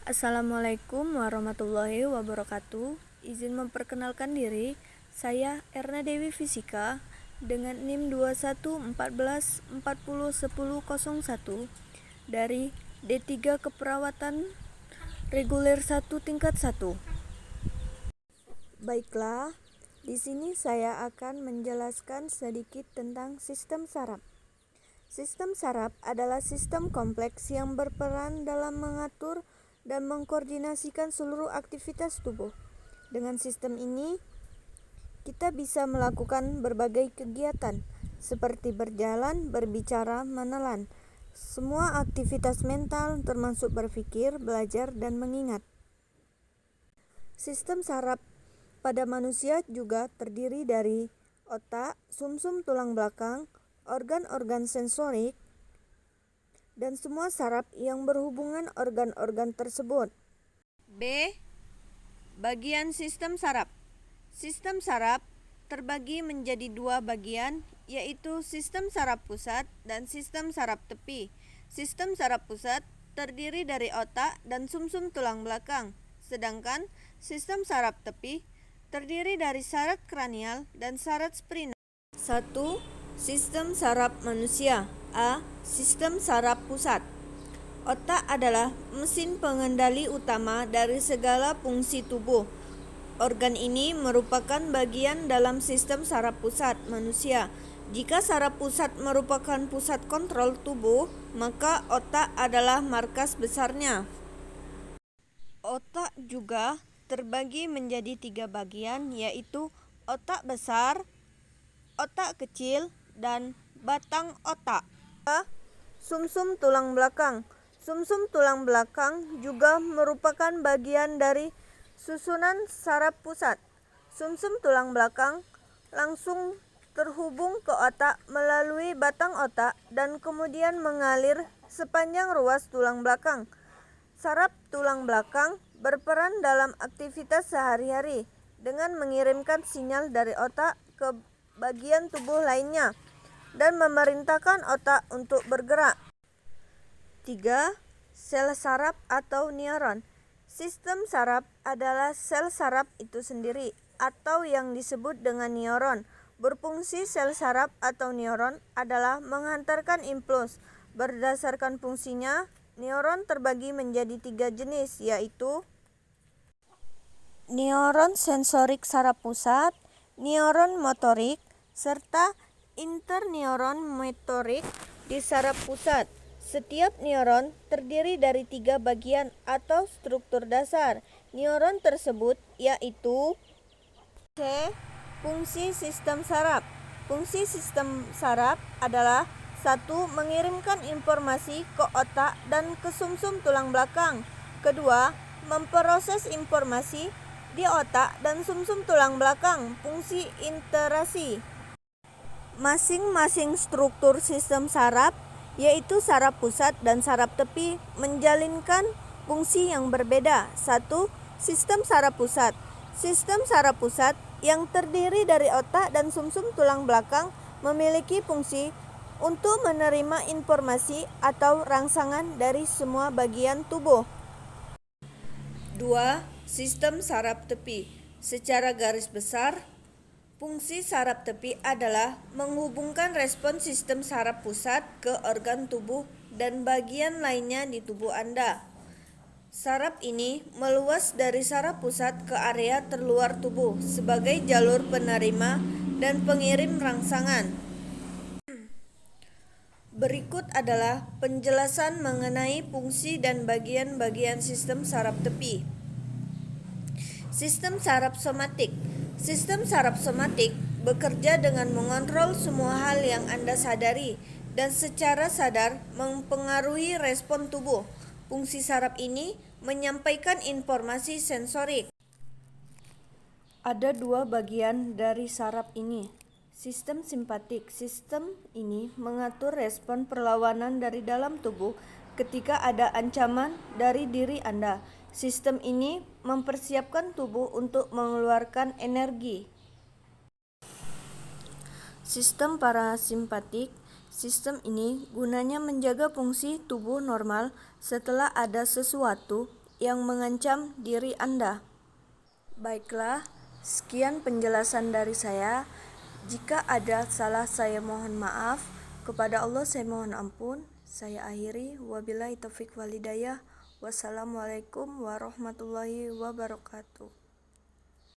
Assalamualaikum warahmatullahi wabarakatuh. Izin memperkenalkan diri, saya Erna Dewi Fisika dengan NIM 2114401001 dari D3 Keperawatan Reguler 1 tingkat 1. Baiklah, di sini saya akan menjelaskan sedikit tentang sistem saraf. Sistem saraf adalah sistem kompleks yang berperan dalam mengatur dan mengkoordinasikan seluruh aktivitas tubuh. Dengan sistem ini, kita bisa melakukan berbagai kegiatan seperti berjalan, berbicara, menelan. Semua aktivitas mental termasuk berpikir, belajar, dan mengingat. Sistem saraf pada manusia juga terdiri dari otak, sumsum tulang belakang, organ-organ sensorik, dan semua saraf yang berhubungan organ-organ tersebut. B. Bagian sistem saraf. Sistem saraf terbagi menjadi dua bagian, yaitu sistem saraf pusat dan sistem saraf tepi. Sistem saraf pusat terdiri dari otak dan sumsum tulang belakang, sedangkan sistem saraf tepi terdiri dari saraf kranial dan saraf spinal. 1. Sistem saraf manusia. A. Sistem saraf pusat. Otak adalah mesin pengendali utama dari segala fungsi tubuh. Organ ini merupakan bagian dalam sistem saraf pusat manusia. Jika saraf pusat merupakan pusat kontrol tubuh, maka otak adalah markas besarnya. Otak juga terbagi menjadi 3 bagian, yaitu otak besar, otak kecil, dan batang otak. Sumsum tulang belakang. Sumsum tulang belakang juga merupakan bagian dari susunan saraf pusat. Sumsum tulang belakang langsung terhubung ke otak melalui batang otak dan kemudian mengalir sepanjang ruas tulang belakang. Saraf tulang belakang berperan dalam aktivitas sehari-hari dengan mengirimkan sinyal dari otak ke bagian tubuh lainnya dan memerintahkan otak untuk bergerak. 3. Sel saraf atau neuron. Sistem saraf adalah sel saraf itu sendiri atau yang disebut dengan neuron. Berfungsi sel saraf atau neuron adalah menghantarkan impuls. Berdasarkan fungsinya, neuron terbagi menjadi 3 jenis, yaitu neuron sensorik saraf pusat, neuron motorik, serta interneuron motorik di saraf pusat. Setiap neuron terdiri dari 3 bagian atau struktur dasar. Neuron tersebut yaitu C. Fungsi sistem saraf. Fungsi sistem saraf adalah 1. Mengirimkan informasi ke otak dan ke sumsum tulang belakang. Kedua, memproses informasi di otak dan sumsum tulang belakang. Fungsi interaksi. Masing-masing struktur sistem saraf, yaitu saraf pusat dan saraf tepi, menjalankan fungsi yang berbeda. 1. Sistem saraf pusat. Sistem saraf pusat yang terdiri dari otak dan sumsum tulang belakang memiliki fungsi untuk menerima informasi atau rangsangan dari semua bagian tubuh. 2. Sistem saraf tepi. Secara garis besar, fungsi saraf tepi adalah menghubungkan respon sistem saraf pusat ke organ tubuh dan bagian lainnya di tubuh Anda. Saraf ini meluas dari saraf pusat ke area terluar tubuh sebagai jalur penerima dan pengirim rangsangan. Berikut adalah penjelasan mengenai fungsi dan bagian-bagian sistem saraf tepi. Sistem saraf somatik. Sistem saraf somatik bekerja dengan mengontrol semua hal yang Anda sadari dan secara sadar mempengaruhi respon tubuh. Fungsi saraf ini menyampaikan informasi sensorik. Ada 2 bagian dari saraf ini. Sistem simpatik. Sistem ini mengatur respon perlawanan dari dalam tubuh ketika ada ancaman dari diri Anda. Sistem ini mempersiapkan tubuh untuk mengeluarkan energi. Sistem parasimpatik. Sistem ini gunanya menjaga fungsi tubuh normal setelah ada sesuatu yang mengancam diri Anda. Baiklah, sekian penjelasan dari saya. Jika ada salah, saya mohon maaf. Kepada Allah saya mohon ampun. Saya akhiri. Wabillahi taufiq walhidayah. Wassalamualaikum warahmatullahi wabarakatuh.